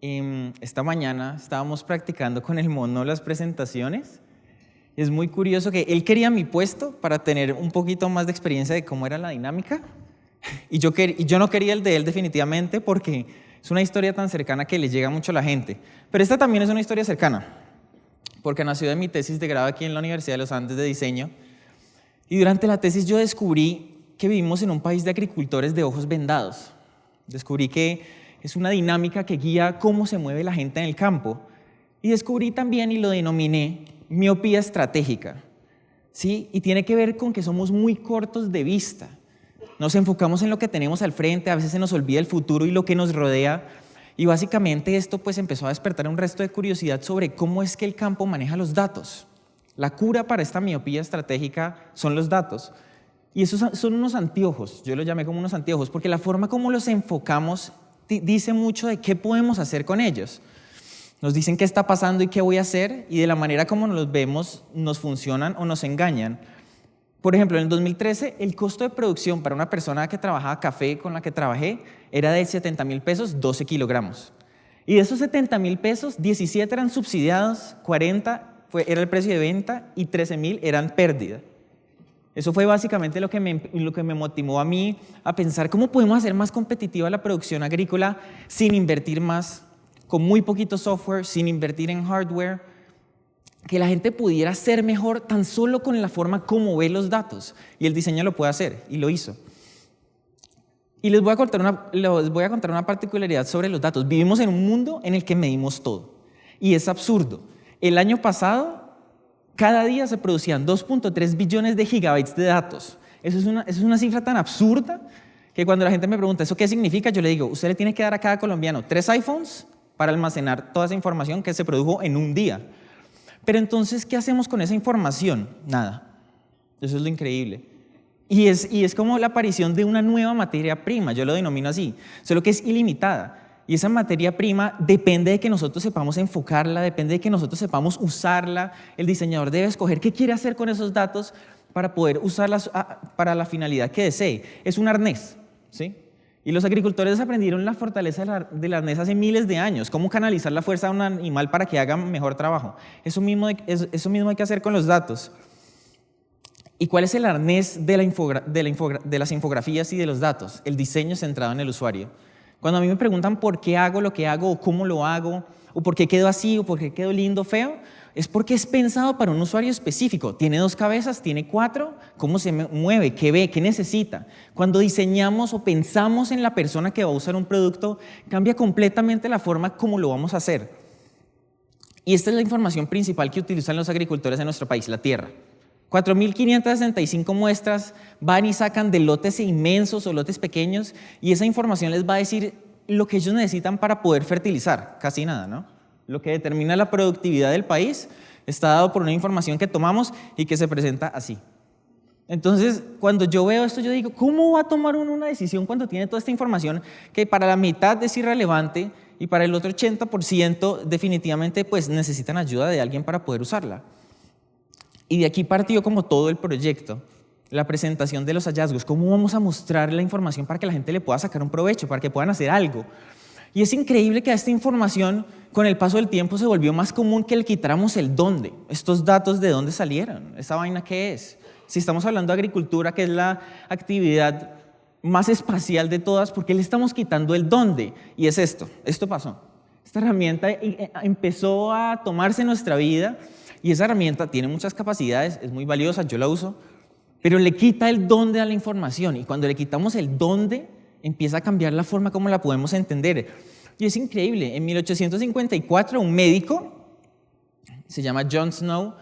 Esta mañana estábamos practicando con el mono las presentaciones. Es muy curioso que él quería mi puesto para tener un poquito más de experiencia de cómo era la dinámica, y yo no quería el de él definitivamente porque es una historia tan cercana que le llega mucho a la gente. Pero esta también es una historia cercana, porque nació de mi tesis de grado aquí en la Universidad de los Andes de diseño, y durante la tesis yo descubrí que vivimos en un país de agricultores de ojos vendados. Descubrí que es una dinámica que guía cómo se mueve la gente en el campo, y descubrí también, y lo denominé, miopía estratégica, ¿sí? Y tiene que ver con que somos muy cortos de vista. Nos enfocamos en lo que tenemos al frente, a veces se nos olvida el futuro y lo que nos rodea, y básicamente esto pues empezó a despertar un resto de curiosidad sobre cómo es que el campo maneja los datos. La cura para esta miopía estratégica son los datos, y esos son unos anteojos. Yo los llamé como unos anteojos porque la forma como los enfocamos dice mucho de qué podemos hacer con ellos. Nos dicen qué está pasando y qué voy a hacer, y de la manera como los vemos nos funcionan o nos engañan. Por ejemplo, en el 2013 el costo de producción para una persona que trabajaba café con la que trabajé era de 70.000 pesos, 12 kilogramos. Y de esos 70.000 pesos, 17 eran subsidiados, 40 era el precio de venta y 13.000 eran pérdida. Eso fue básicamente lo que me motivó a mí a pensar cómo podemos hacer más competitiva la producción agrícola sin invertir más, con muy poquito software, sin invertir en hardware, que la gente pudiera ser mejor tan solo con la forma como ve los datos. Y el diseño lo puede hacer, y lo hizo. Y les voy a contar una particularidad sobre los datos. Vivimos en un mundo en el que medimos todo, y es absurdo. El año pasado, cada día se producían 2.3 billones de gigabytes de datos. Eso es una cifra tan absurda que cuando la gente me pregunta ¿eso qué significa? Yo le digo, usted le tiene que dar a cada colombiano 3 iPhones para almacenar toda esa información que se produjo en un día. Pero entonces, ¿qué hacemos con esa información? Nada. Eso es lo increíble. Y es como la aparición de una nueva materia prima, yo lo denomino así, solo que es ilimitada. Y esa materia prima depende de que nosotros sepamos enfocarla, depende de que nosotros sepamos usarla. El diseñador debe escoger qué quiere hacer con esos datos para poder usarlas para la finalidad que desee. Es un arnés, ¿sí? Y los agricultores aprendieron la fortaleza del arnés hace miles de años, cómo canalizar la fuerza de un animal para que haga mejor trabajo. Eso mismo hay que hacer con los datos. ¿Y cuál es el arnés de las infografías y de los datos? El diseño centrado en el usuario. Cuando a mí me preguntan por qué hago lo que hago, o cómo lo hago, o por qué quedó así, o por qué quedó lindo, feo, es porque es pensado para un usuario específico. Tiene 2 cabezas, tiene 4, cómo se mueve, qué ve, qué necesita. Cuando diseñamos o pensamos en la persona que va a usar un producto, cambia completamente la forma como lo vamos a hacer. Y esta es la información principal que utilizan los agricultores en nuestro país, la tierra. 4.565 muestras van y sacan de lotes inmensos o lotes pequeños, y esa información les va a decir lo que ellos necesitan para poder fertilizar, casi nada, ¿no? Lo que determina la productividad del país está dado por una información que tomamos y que se presenta así. Entonces, cuando yo veo esto, yo digo, ¿cómo va a tomar uno una decisión cuando tiene toda esta información que para la mitad es irrelevante y para el otro 80% definitivamente pues necesitan ayuda de alguien para poder usarla? Y de aquí partió como todo el proyecto, la presentación de los hallazgos, cómo vamos a mostrar la información para que la gente le pueda sacar un provecho, para que puedan hacer algo. Y es increíble que esta información, con el paso del tiempo, se volvió más común que le quitáramos el dónde. Estos datos, ¿de dónde salieron? ¿Esta vaina qué es? Si estamos hablando de agricultura, que es la actividad más espacial de todas, ¿por qué le estamos quitando el dónde? Y es esto pasó. Esta herramienta empezó a tomarse en nuestra vida, y esa herramienta tiene muchas capacidades, es muy valiosa, yo la uso, pero le quita el dónde a la información, y cuando le quitamos el dónde, empieza a cambiar la forma como la podemos entender. Y es increíble. En 1854 un médico, se llama John Snow,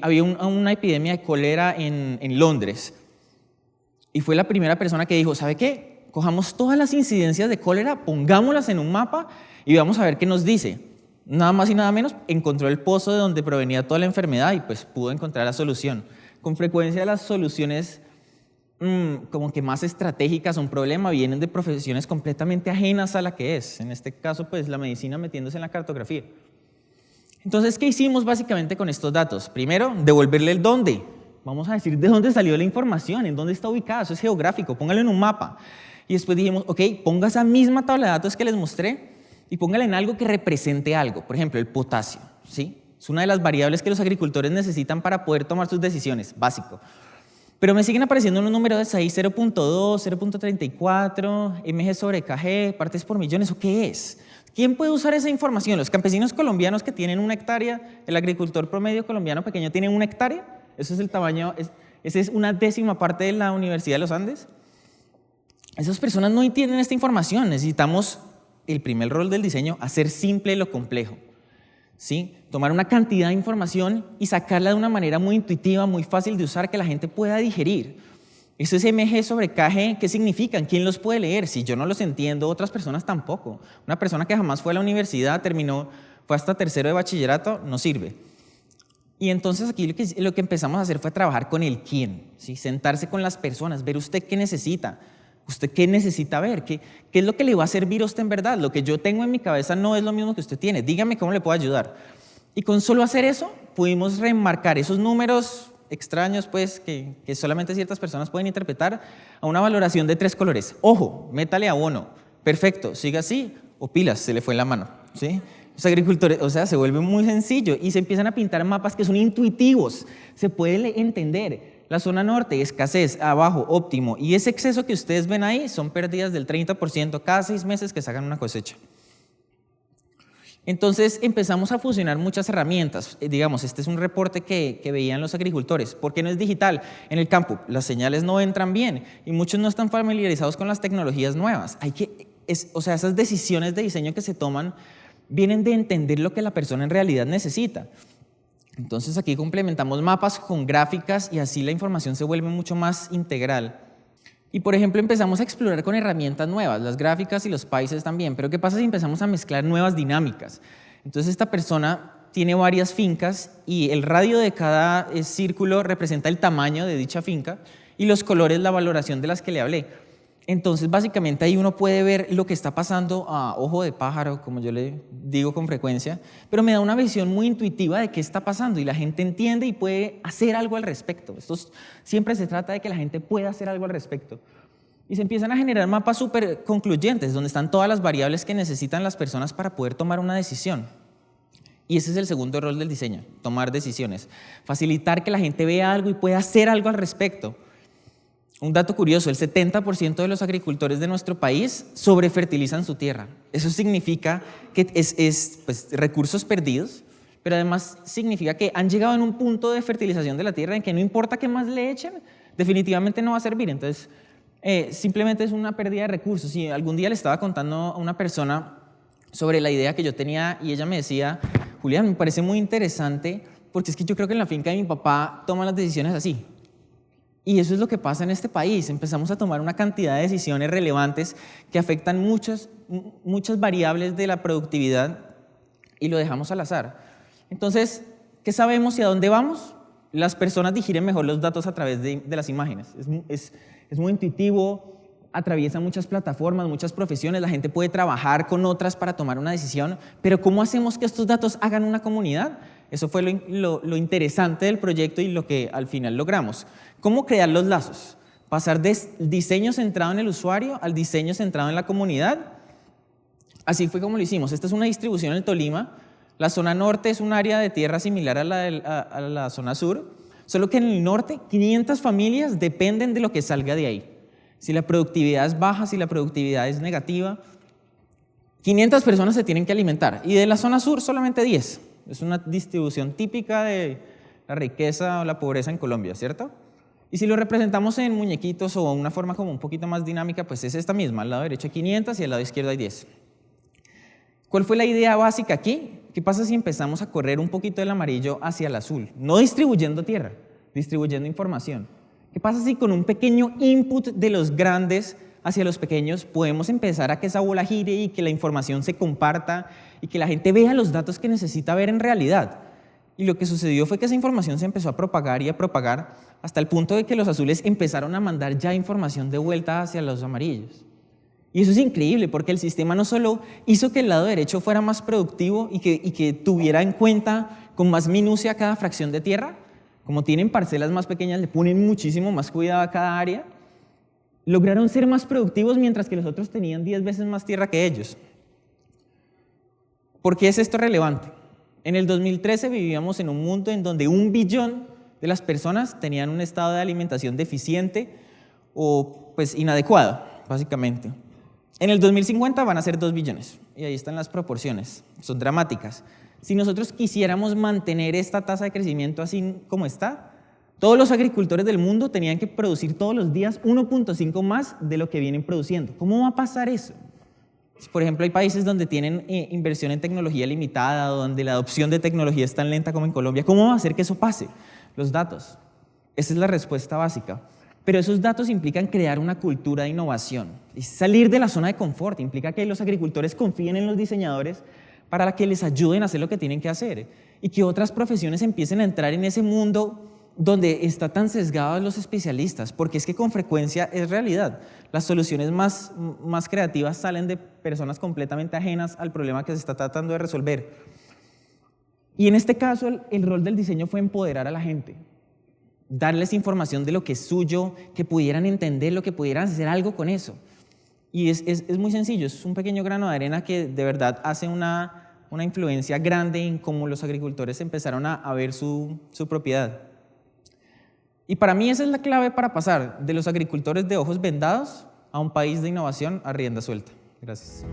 había una epidemia de cólera en Londres, y fue la primera persona que dijo, ¿sabe qué? Cojamos todas las incidencias de cólera, pongámoslas en un mapa y vamos a ver qué nos dice. Nada más y nada menos, encontró el pozo de donde provenía toda la enfermedad y pues pudo encontrar la solución. Con frecuencia las soluciones como que más estratégicas a un problema vienen de profesiones completamente ajenas a la que es. En este caso, pues la medicina metiéndose en la cartografía. Entonces, ¿qué hicimos básicamente con estos datos? Primero, devolverle el dónde. Vamos a decir de dónde salió la información, en dónde está ubicada, eso es geográfico, póngalo en un mapa. Y después dijimos, ok, ponga esa misma tabla de datos que les mostré, y póngala en algo que represente algo. Por ejemplo, el potasio, ¿sí? Es una de las variables que los agricultores necesitan para poder tomar sus decisiones, básico. Pero me siguen apareciendo unos números ahí, 0.2, 0.34, mg sobre kg, partes por millones, ¿o qué es? ¿Quién puede usar esa información? Los campesinos colombianos que tienen 1 hectárea, el agricultor promedio colombiano pequeño tiene 1 hectárea, eso es el tamaño, esa es una 10ª parte de la Universidad de los Andes. Esas personas no entienden esta información, necesitamos el primer rol del diseño, hacer simple lo complejo. ¿Sí? Tomar una cantidad de información y sacarla de una manera muy intuitiva, muy fácil de usar, que la gente pueda digerir. Eso es mg sobre kg, ¿qué significan? ¿Quién los puede leer? Si yo no los entiendo, otras personas tampoco. Una persona que jamás fue a la universidad, fue hasta 3º de bachillerato, no sirve. Y entonces aquí lo que empezamos a hacer fue trabajar con el quién, ¿sí? Sentarse con las personas, ver usted qué necesita. ¿Usted qué necesita ver? ¿Qué es lo que le va a servir a usted en verdad? Lo que yo tengo en mi cabeza no es lo mismo que usted tiene. Dígame cómo le puedo ayudar. Y con solo hacer eso, pudimos remarcar esos números extraños, pues, que solamente ciertas personas pueden interpretar, a una valoración de 3 colores. Ojo, métale abono. Perfecto, siga así, o pilas, se le fue la mano, ¿sí? Los agricultores, o sea, se vuelve muy sencillo y se empiezan a pintar mapas que son intuitivos. Se puede entender. La zona norte, escasez, abajo, óptimo. Y ese exceso que ustedes ven ahí son pérdidas del 30% cada 6 meses que sacan una cosecha. Entonces empezamos a fusionar muchas herramientas. Digamos, este es un reporte que veían los agricultores. ¿Por qué no es digital? En el campo las señales no entran bien y muchos no están familiarizados con las tecnologías nuevas. O sea, esas decisiones de diseño que se toman vienen de entender lo que la persona en realidad necesita. Entonces aquí complementamos mapas con gráficas y así la información se vuelve mucho más integral. Y por ejemplo empezamos a explorar con herramientas nuevas, las gráficas y los países también, pero ¿qué pasa si empezamos a mezclar nuevas dinámicas? Entonces esta persona tiene varias fincas y el radio de cada círculo representa el tamaño de dicha finca y los colores la valoración de las que le hablé. Entonces, básicamente ahí uno puede ver lo que está pasando a ojo de pájaro, como yo le digo con frecuencia, pero me da una visión muy intuitiva de qué está pasando y la gente entiende y puede hacer algo al respecto. Siempre se trata de que la gente pueda hacer algo al respecto. Y se empiezan a generar mapas súper concluyentes, donde están todas las variables que necesitan las personas para poder tomar una decisión. Y ese es el segundo rol del diseño, tomar decisiones. Facilitar que la gente vea algo y pueda hacer algo al respecto. Un dato curioso, el 70% de los agricultores de nuestro país sobrefertilizan su tierra. Eso significa que es recursos perdidos, pero además significa que han llegado en un punto de fertilización de la tierra en que no importa qué más le echen, definitivamente no va a servir. Entonces, simplemente es una pérdida de recursos. Si algún día le estaba contando a una persona sobre la idea que yo tenía y ella me decía, Julián, me parece muy interesante porque es que yo creo que en la finca de mi papá toman las decisiones así. Y eso es lo que pasa en este país. Empezamos a tomar una cantidad de decisiones relevantes que afectan muchas variables de la productividad y lo dejamos al azar. Entonces, ¿qué sabemos y a dónde vamos? Las personas digieren mejor los datos a través de las imágenes. Es muy intuitivo, atraviesa muchas plataformas, muchas profesiones, la gente puede trabajar con otras para tomar una decisión, pero ¿cómo hacemos que estos datos hagan una comunidad? Eso fue lo interesante del proyecto y lo que al final logramos. ¿Cómo crear los lazos? Pasar del diseño centrado en el usuario al diseño centrado en la comunidad. Así fue como lo hicimos. Esta es una distribución en el Tolima. La zona norte es un área de tierra similar a la zona sur, solo que en el norte 500 familias dependen de lo que salga de ahí. Si la productividad es baja, si la productividad es negativa, 500 personas se tienen que alimentar. Y de la zona sur solamente 10. Es una distribución típica de la riqueza o la pobreza en Colombia, ¿cierto? Y si lo representamos en muñequitos o una forma como un poquito más dinámica, pues es esta misma. Al lado derecho hay 500 y al lado izquierdo hay 10. ¿Cuál fue la idea básica aquí? ¿Qué pasa si empezamos a correr un poquito del amarillo hacia el azul? No distribuyendo tierra, distribuyendo información. ¿Qué pasa si con un pequeño input de los grandes hacia los pequeños podemos empezar a que esa bola gire y que la información se comparta y que la gente vea los datos que necesita ver en realidad? Y lo que sucedió fue que esa información se empezó a propagar y a propagar hasta el punto de que los azules empezaron a mandar ya información de vuelta hacia los amarillos. Y eso es increíble porque el sistema no solo hizo que el lado derecho fuera más productivo y que tuviera en cuenta con más minucia cada fracción de tierra, como tienen parcelas más pequeñas, le ponen muchísimo más cuidado a cada área, lograron ser más productivos mientras que los otros tenían 10 veces más tierra que ellos. ¿Por qué es esto relevante? En el 2013 vivíamos en un mundo en donde 1 billón de las personas tenían un estado de alimentación deficiente o pues inadecuado, básicamente. En el 2050 van a ser 2 billones, y ahí están las proporciones, son dramáticas. Si nosotros quisiéramos mantener esta tasa de crecimiento así como está, todos los agricultores del mundo tenían que producir todos los días 1.5 más de lo que vienen produciendo. ¿Cómo va a pasar eso? Por ejemplo, hay países donde tienen inversión en tecnología limitada, donde la adopción de tecnología es tan lenta como en Colombia. ¿Cómo va a hacer que eso pase? Los datos. Esa es la respuesta básica. Pero esos datos implican crear una cultura de innovación. Y salir de la zona de confort implica que los agricultores confíen en los diseñadores para que les ayuden a hacer lo que tienen que hacer y que otras profesiones empiecen a entrar en ese mundo donde está tan sesgados los especialistas, porque es que con frecuencia es realidad. Las soluciones más creativas salen de personas completamente ajenas al problema que se está tratando de resolver. Y en este caso el rol del diseño fue empoderar a la gente, darles información de lo que es suyo, que pudieran entender, lo que pudieran hacer algo con eso. Y es muy sencillo, es un pequeño grano de arena que de verdad hace una influencia grande en cómo los agricultores empezaron a ver su propiedad. Y para mí esa es la clave para pasar de los agricultores de ojos vendados a un país de innovación a rienda suelta. Gracias.